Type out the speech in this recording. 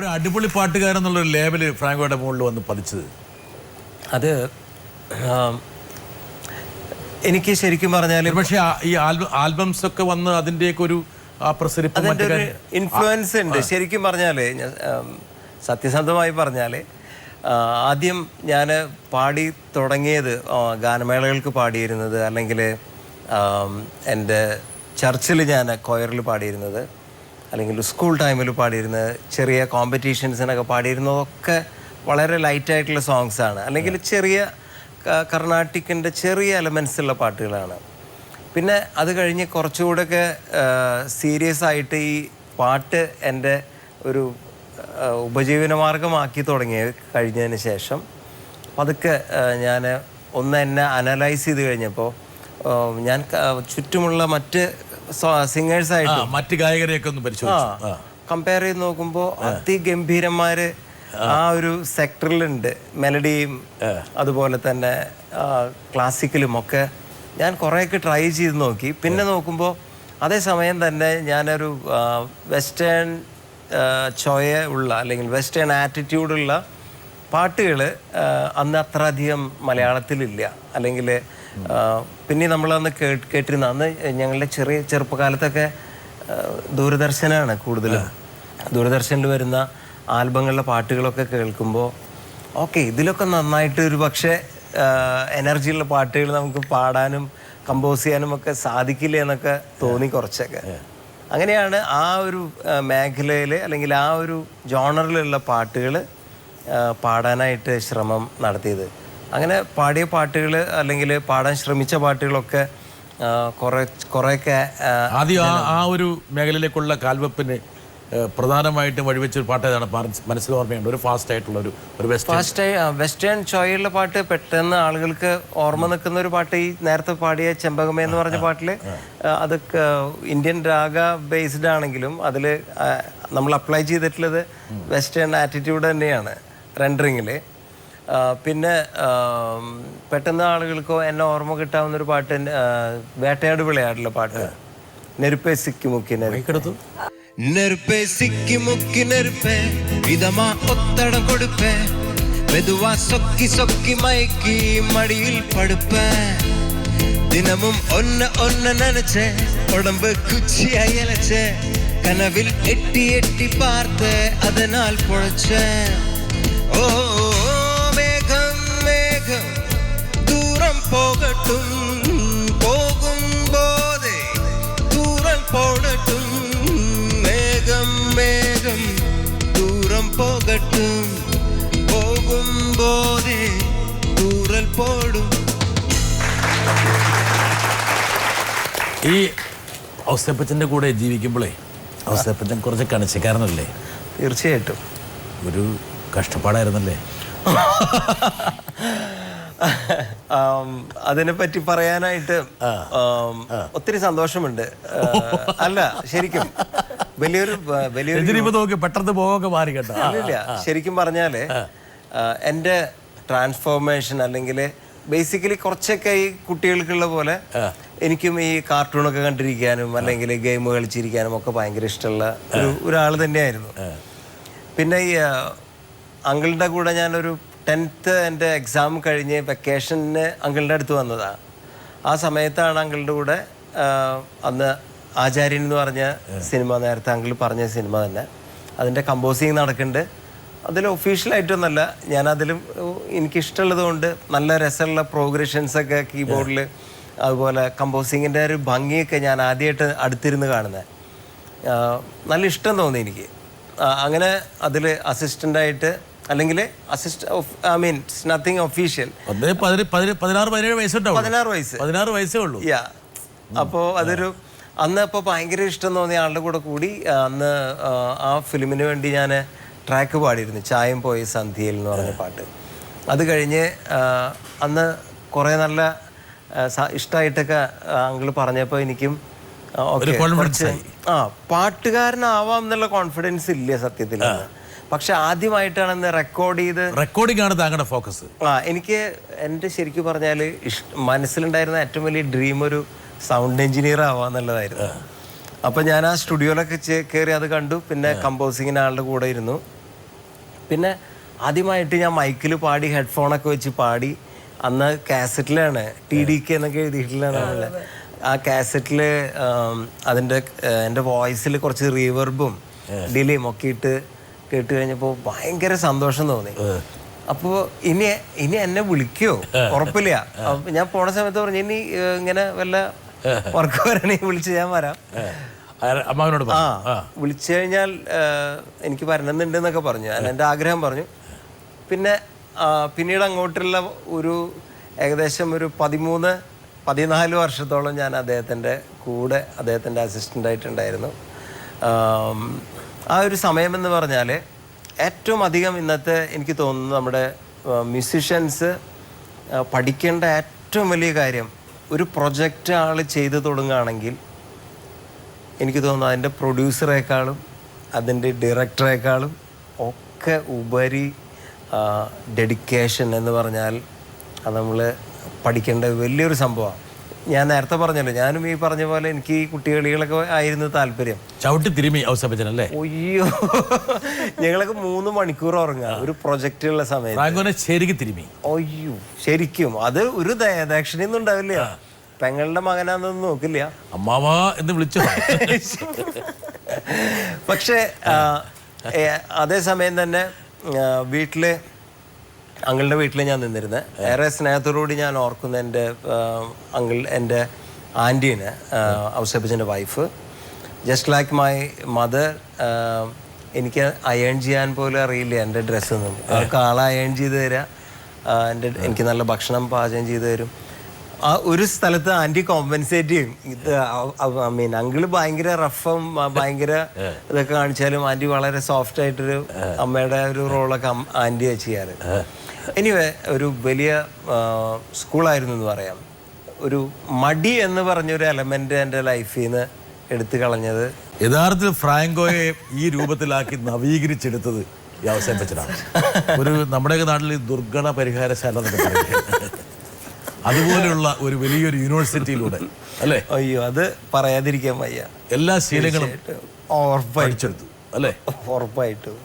ഒരു അടിപൊളി പാട്ടുകാരൻ എന്നുള്ളൊരു ലേബല് ഫ്രാങ്കോയുടെ മുകളിൽ വന്ന് പതിച്ചത്? അത് എനിക്ക് ശരിക്കും പറഞ്ഞാൽ പക്ഷേ ഈ ആൽബംസ് ഒക്കെ വന്ന് അതിൻ്റെയൊക്കെ ഒരു അതിൻ്റെ ഒരു ഇൻഫ്ലുവൻസ് ഉണ്ട്. ശരിക്കും പറഞ്ഞാൽ സത്യസന്ധമായി പറഞ്ഞാൽ ആദ്യം ഞാൻ പാടി തുടങ്ങിയത് ഗാനമേളകൾക്ക് പാടിയിരുന്നത്, അല്ലെങ്കിൽ എൻ്റെ ചർച്ചിൽ ഞാൻ കൊയറിൽ പാടിയിരുന്നത്, അല്ലെങ്കിൽ സ്കൂൾ ടൈമിൽ പാടിയിരുന്നത്, ചെറിയ കോമ്പറ്റീഷൻസിനൊക്കെ പാടിയിരുന്നതൊക്കെ വളരെ ലൈറ്റായിട്ടുള്ള സോങ്സാണ്, അല്ലെങ്കിൽ ചെറിയ കർണാട്ടിക്കിൻ്റെ ചെറിയ എലമെൻസ് ഉള്ള പാട്ടുകളാണ്. പിന്നെ അത് കഴിഞ്ഞ് കുറച്ചുകൂടെയൊക്കെ സീരിയസ് ആയിട്ട് ഈ പാട്ട് എൻ്റെ ഒരു ഉപജീവനമാർഗമാക്കി കഴിഞ്ഞതിന് ശേഷം പതുക്കെ ഞാൻ എന്നെ അനലൈസ് ചെയ്ത് കഴിഞ്ഞപ്പോൾ ഞാൻ ചുറ്റുമുള്ള മറ്റ് സിംഗേഴ്സായിട്ട് മറ്റ് ഗായകരെയൊക്കെ ഒന്ന് പരിശോധിച്ചു കമ്പയർ ചെയ്ത് നോക്കുമ്പോൾ അതിഗംഭീരന്മാർ ആ ഒരു സെക്ടറിലുണ്ട്. മെലഡിയും അതുപോലെ തന്നെ ക്ലാസിക്കലും ഒക്കെ ഞാൻ കുറേയൊക്കെ ട്രൈ ചെയ്ത് നോക്കി. പിന്നെ നോക്കുമ്പോൾ അതേസമയം തന്നെ ഞാനൊരു വെസ്റ്റേൺ ചോയ ഉള്ള, അല്ലെങ്കിൽ വെസ്റ്റേൺ ആറ്റിറ്റ്യൂഡുള്ള പാട്ടുകൾ അന്ന് അത്ര അധികം മലയാളത്തിലില്ല. അല്ലെങ്കിൽ പിന്നെ നമ്മളന്ന് കേട്ടിരുന്ന അന്ന് ഞങ്ങളുടെ ചെറുപ്പകാലത്തൊക്കെ ദൂരദർശനാണ് കൂടുതലും. ദൂരദർശനിൽ വരുന്ന ആൽബങ്ങളിലെ പാട്ടുകളൊക്കെ കേൾക്കുമ്പോൾ ഓക്കെ, ഇതിലൊക്കെ നന്നായിട്ട് ഒരു പക്ഷേ എനർജിയുള്ള പാട്ടുകൾ നമുക്ക് പാടാനും കമ്പോസ് ചെയ്യാനും ഒക്കെ സാധിക്കില്ല എന്നൊക്കെ തോന്നി കുറച്ചൊക്കെ. അങ്ങനെയാണ് ആ ഒരു മേഖലയിൽ, അല്ലെങ്കിൽ ആ ഒരു ജോണറിലുള്ള പാട്ടുകൾ പാടാനായിട്ട് ശ്രമം നടത്തിയത്. അങ്ങനെ പാടിയ പാട്ടുകൾ, അല്ലെങ്കിൽ പാടാൻ ശ്രമിച്ച പാട്ടുകളൊക്കെ കുറേയൊക്കെ ആദ്യം ആ ഒരു മേഖലയിലേക്കുള്ള കാൽവെപ്പിന് പ്രധാനമായിട്ടും വഴിവെച്ചൊരു പാട്ട് ഏതാണ് മനസ്സിൽ ഓർമ്മയുണ്ട്? ഒരു ഫാസ്റ്റ് ആയിട്ടുള്ള ഒരു വെസ്റ്റേൺ ചോയുള്ള പാട്ട് പെട്ടെന്ന് ആളുകൾക്ക് ഓർമ്മ നിൽക്കുന്ന ഒരു പാട്ട് ഈ നേരത്തെ പാടിയ ചെമ്പകമേ എന്ന് പറഞ്ഞ പാട്ടിൽ അത് ഇന്ത്യൻ രാഗ ബേസ്ഡ് ആണെങ്കിലും അതിൽ നമ്മൾ അപ്ലൈ ചെയ്തിട്ടുള്ളത് വെസ്റ്റേൺ ആറ്റിറ്റ്യൂഡ് തന്നെയാണ് റെൻഡറിങ്ങിൽ. പിന്നെ പെട്ടെന്ന് ആളുകൾക്കോ എന്നെ ഓർമ്മ കിട്ടാവുന്നൊരു പാട്ട് വേട്ടയാട് വിളയാടുള്ള പാട്ട്, നെരുപ്പേ സിക്കി മുക്കി നെരുക്കെടുത്തു. நெருப்பே சிக்கி முக்கி நெருப்பே இதமா ஒத்தடம் கொடுப்பேன், மெதுவா சொக்கி சொக்கி மயக்கி மடியில் படுப்பேன். தினமும் ஒன்ன நினைச்சேன், உடம்பு குச்சியா இழைச்சேன், கனவில் எட்டி எட்டி பார்த்த அதனால் பொழைச்சேன். ஓ மேகம் மேகம் தூரம் போகட்டும், போகும் போதே தூரம் போடட்டும், മേഘം ദൂരം പോകട്ടും, പോകുമ്പോതേ ദൂരൽ പോടും. ഈ ഔസേപ്പച്ചൻ്റെ കൂടെ ജീവിക്കുമ്പോഴേ ഔസേപ്പച്ചൻ കുറച്ച് കണിച്ചക്കാരനല്ലേ? തീർച്ചയായിട്ടും. ഒരു കഷ്ടപ്പാടായിരുന്നല്ലേ? അതിനെപ്പറ്റി പറയാനായിട്ട് ഒത്തിരി സന്തോഷമുണ്ട്. അല്ല, ശരിക്കും വലിയൊരു പെട്ടെന്ന് പോകൊക്കെ മാറി കേട്ടോ. ഇല്ല, ശരിക്കും പറഞ്ഞാല് എൻ്റെ ട്രാൻസ്ഫോർമേഷൻ, അല്ലെങ്കിൽ ബേസിക്കലി കുറച്ചൊക്കെ ഈ കുട്ടികൾക്കുള്ള പോലെ എനിക്കും ഈ കാർട്ടൂണൊക്കെ കണ്ടിരിക്കാനും അല്ലെങ്കിൽ ഗെയിം കളിച്ചിരിക്കാനും ഒക്കെ ഭയങ്കര ഇഷ്ടമുള്ള ഒരാൾ തന്നെയായിരുന്നു. പിന്നെ ഈ അങ്കിളിൻ്റെ കൂടെ ഞാനൊരു 10th എൻ്റെ എക്സാം കഴിഞ്ഞ് വെക്കേഷന് അങ്കിളിൻ്റെ അടുത്ത് വന്നതാണ്. ആ സമയത്താണ് അങ്കിളിൻ്റെ കൂടെ അന്ന് ആചാര്യൻ എന്ന് പറഞ്ഞ സിനിമ, നേരത്തെ അങ്കിൾ പറഞ്ഞ സിനിമ തന്നെ, അതിൻ്റെ കമ്പോസിങ് നടക്കുന്നുണ്ട്. അതിൽ ഒഫീഷ്യലായിട്ടൊന്നുമല്ല, ഞാനതിലും എനിക്കിഷ്ടമുള്ളത് കൊണ്ട് നല്ല രസമുള്ള പ്രോഗ്രഷൻസൊക്കെ കീബോർഡിൽ, അതുപോലെ കമ്പോസിങ്ങിൻ്റെ ഒരു ഭംഗിയൊക്കെ ഞാൻ ആദ്യമായിട്ട് അടുത്തിരുന്ന് കാണുന്നത്. നല്ല ഇഷ്ടം തോന്നി എനിക്ക്. അങ്ങനെ അതിൽ അസിസ്റ്റൻ്റായിട്ട്, അല്ലെങ്കിൽ നത്തിങ് ഒഫീഷ്യൽ, 16 വയസ്സേ ഉള്ളൂ. യാ. അപ്പോൾ അതൊരു അന്ന് ഇപ്പോൾ ഭയങ്കര ഇഷ്ടം തോന്നിയ ആളുടെ കൂടെ കൂടി അന്ന് ആ ഫിലിമിന് വേണ്ടി ഞാൻ ട്രാക്ക് പാടിയിരുന്നു, ചായം പോയ സന്ധ്യയിൽ എന്ന് പറഞ്ഞ പാട്ട്. അത് കഴിഞ്ഞ് അന്ന് കുറേ നല്ല ഇഷ്ടമായിട്ടൊക്കെ അങ്കിള് പറഞ്ഞപ്പോൾ എനിക്കും പാട്ടുകാരനാവാം എന്നുള്ള കോൺഫിഡൻസ് ഇല്ല സത്യത്തിൽ. പക്ഷെ ആദ്യമായിട്ടാണ് റെക്കോർഡിംഗ് ആണ് താങ്കളുടെ ഫോക്കസ്. എനിക്ക് എൻ്റെ ശരിക്കും പറഞ്ഞാൽ മനസ്സിലുണ്ടായിരുന്ന ഏറ്റവും വലിയ ഡ്രീം ഒരു സൗണ്ട് എഞ്ചിനീയർ ആവാന്നുള്ളതായിരുന്നു. അപ്പം ഞാൻ ആ സ്റ്റുഡിയോയിലൊക്കെ കയറി അത് കണ്ടു. പിന്നെ കമ്പോസിങ്ങിന് ആളുടെ കൂടെ ഇരുന്നു. പിന്നെ ആദ്യമായിട്ട് ഞാൻ മൈക്കിൽ പാടി, ഹെഡ്ഫോണൊക്കെ വെച്ച് പാടി. അന്ന് കാസറ്റിലാണ് TDK എന്നൊക്കെ എഴുതിയിട്ടുള്ളതാണ് നമ്മളെ. ആ കാസറ്റിൽ അതിൻ്റെ എൻ്റെ വോയിസിൽ കുറച്ച് റീവർബും ഡിലേയും ഒക്കെ ഇട്ട് കേട്ട് കഴിഞ്ഞപ്പോൾ ഭയങ്കര സന്തോഷം തോന്നി. അപ്പോൾ ഇനി എന്നെ വിളിക്കുമോ ഉറപ്പില്ല. അപ്പം ഞാൻ പോണ സമയത്ത് പറഞ്ഞു, ഇനി ഇങ്ങനെ വല്ല വർക്ക് വരണമെങ്കിൽ വിളിച്ച് ഞാൻ വരാം. അമ്മാവനോട് വിളിച്ചു കഴിഞ്ഞാൽ എനിക്ക് വരണമെന്നുണ്ട് എന്നൊക്കെ പറഞ്ഞു. ഞാൻ എൻ്റെ ആഗ്രഹം പറഞ്ഞു. പിന്നെ പിന്നീട് അങ്ങോട്ടുള്ള ഒരു ഏകദേശം ഒരു 13-14 വർഷത്തോളം ഞാൻ അദ്ദേഹത്തിൻ്റെ കൂടെ, അദ്ദേഹത്തിൻ്റെ അസിസ്റ്റൻ്റായിട്ടുണ്ടായിരുന്നു. ആ ഒരു സമയമെന്ന് പറഞ്ഞാൽ ഏറ്റവും അധികം ഇന്നത്തെ എനിക്ക് തോന്നുന്നു നമ്മുടെ മ്യൂസിഷ്യൻസ് പഠിക്കേണ്ട ഏറ്റവും വലിയ കാര്യം, ഒരു പ്രൊജക്റ്റ് ആൾ ചെയ്തു തുടങ്ങുകയാണെങ്കിൽ എനിക്ക് തോന്നുന്നു അതിൻ്റെ പ്രൊഡ്യൂസറേക്കാളും അതിൻ്റെ ഡയറക്ടറേക്കാളും ഒക്കെ ഉപരി ഡെഡിക്കേഷൻ എന്ന് പറഞ്ഞാൽ അത് നമ്മൾ പഠിക്കേണ്ട വലിയൊരു സംഭവമാണ്. ഞാൻ നേരത്തെ പറഞ്ഞല്ലോ, ഞാനും ഈ പറഞ്ഞ പോലെ എനിക്ക് ഈ കുട്ടികളികളൊക്കെ ആയിരുന്നു താല്പര്യം. ചവിട്ടി തിരുമി ഔസേപ്പച്ചനല്ലേ? ഒയ്യോ, ഞങ്ങളൊക്കെ 3 മണിക്കൂർ ഉറങ്ങുക ഒരു പ്രൊജക്റ്റുള്ള സമയത്ത്. ശരിക്കും തിരുമി? ഒയ്യോ, ശരിക്കും അത് ഒരു ദയദാക്ഷിണ്യൊന്നും ഉണ്ടാവില്ല. പെങ്ങളുടെ മകനാന്നൊന്നും നോക്കില്ല. അമ്മാവാ എന്ന് വിളിച്ചു. പക്ഷേ അതേസമയം തന്നെ വീട്ടില്, അങ്കിളുടെ വീട്ടിൽ ഞാൻ നിന്നിരുന്നത്. ഏറെ സ്നേഹത്തോടുകൂടി ഞാൻ ഓർക്കുന്ന എൻ്റെ ആൻറ്റീനെ, ഔസേപ്പച്ചൻ്റെ wife, just like my mother. എനിക്ക് അയൺ ചെയ്യാൻ പോലും അറിയില്ല എൻ്റെ ഡ്രസ്സൊന്നും. അവർക്ക് ആളെ അയൺ ചെയ്ത് തരാം, എനിക്ക് നല്ല ഭക്ഷണം പാചകം ചെയ്ത് തരും. ആ ഒരു സ്ഥലത്ത് ആൻറ്റി കോമ്പൻസേറ്റ് ചെയ്യും. ഇത് അങ്കിള് ഭയങ്കര റഫും ഭയങ്കര ഇതൊക്കെ കാണിച്ചാലും ആൻറ്റി വളരെ സോഫ്റ്റ് ആയിട്ടൊരു അമ്മയുടെ ഒരു റോളൊക്കെ ആൻറ്റിയാണ് ചെയ്യാറ്. എനിവേ, ഒരു വലിയ സ്കൂളായിരുന്നു എന്ന് പറയാം. ഒരു മടി എന്ന് പറഞ്ഞൊരു എലമെന്റ് എൻ്റെ ലൈഫിൽ നിന്ന് എടുത്തു കളഞ്ഞത്. യഥാർത്ഥത്തിൽ ഫ്രാങ്കോയെ ഈ രൂപത്തിലാക്കി നവീകരിച്ചെടുത്തത് ഈ ഔസേപ്പച്ചനാണ്. ഒരു നമ്മുടെയൊക്കെ നാട്ടിൽ ദുർഘട പരിഹാരശാല എന്നൊക്കെ പറയുന്നത്, അതുപോലെയുള്ള ഒരു വലിയൊരു യൂണിവേഴ്സിറ്റിയിലൂടെ അല്ലേ? അയ്യോ, അത് പറയാതിരിക്കാൻ വയ്യ. എല്ലാ ശീലങ്ങളും ഉറപ്പായിട്ടും പഠിച്ചെടുത്തു അല്ലേ? ഉറപ്പായിട്ടും.